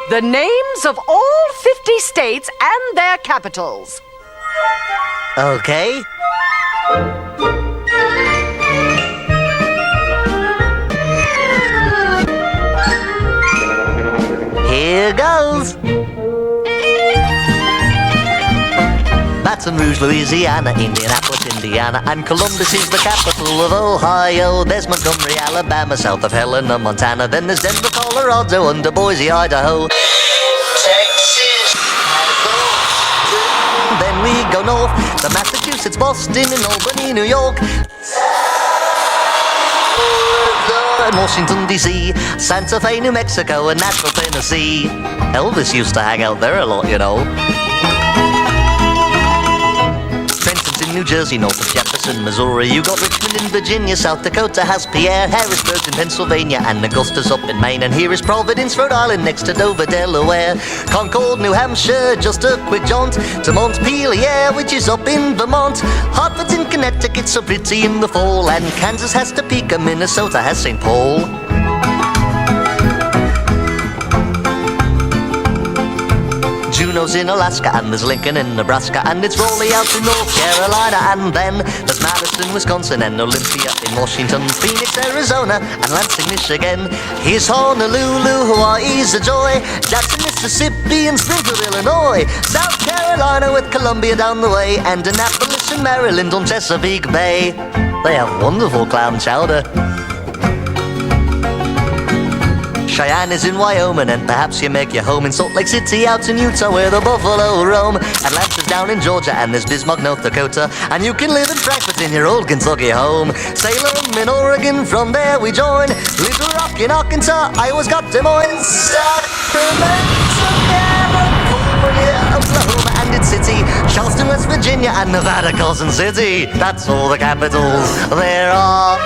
The names of all 50 states and their capitals. Okay. Here goes. Baton Rouge, Louisiana, Indianapolis, Indiana, and Columbus is the capital of Ohio. There's Montgomery, Alabama, south of Helena, Montana. Then there's Denver, Colorado, under Boise, Idaho. Texas. Then we go north to Massachusetts, Boston, and Albany, New York. And Washington, D.C., Santa Fe, New Mexico, and Nashville, Tennessee. Elvis used to hang out there a lot, you know. Trenton's in New Jersey, north of Jefferson, Missouri. You got Richmond in Virginia, South Dakota has Pierre. Harrisburg's in Pennsylvania, and Augusta's up in Maine. And here is Providence, Rhode Island, next to Dover, Delaware. Concord, New Hampshire, just a quick jaunt to Montpelier, which is up in Vermont. Hartford's in Connecticut, so pretty in the fall. And Kansas has Topeka, Minnesota has St. Paul. Juneau's in Alaska, and there's Lincoln in Nebraska, and it's Raleigh out in North Carolina. And then there's Madison, Wisconsin, and Olympia in Washington, Phoenix, Arizona, and Lansing, Michigan. Here's Honolulu, Hawaii's a joy, Jackson, Mississippi, and Springfield, Illinois. South Carolina with Columbia down the way, and Annapolis in Maryland on Chesapeake Bay. They have wonderful clam chowder. Cheyenne is in Wyoming, and perhaps you make your home in Salt Lake City out in Utah where the buffalo roam. Atlanta's down in Georgia, and there's Bismarck, North Dakota, and you can live in Frankfort in your old Kentucky home. Salem in Oregon, from there we join. Little Rock in Arkansas, Iowa's got Des Moines. Sacramento, California, Oklahoma and its city, Charleston, West Virginia, and Nevada, Carson City. That's all the capitals there are.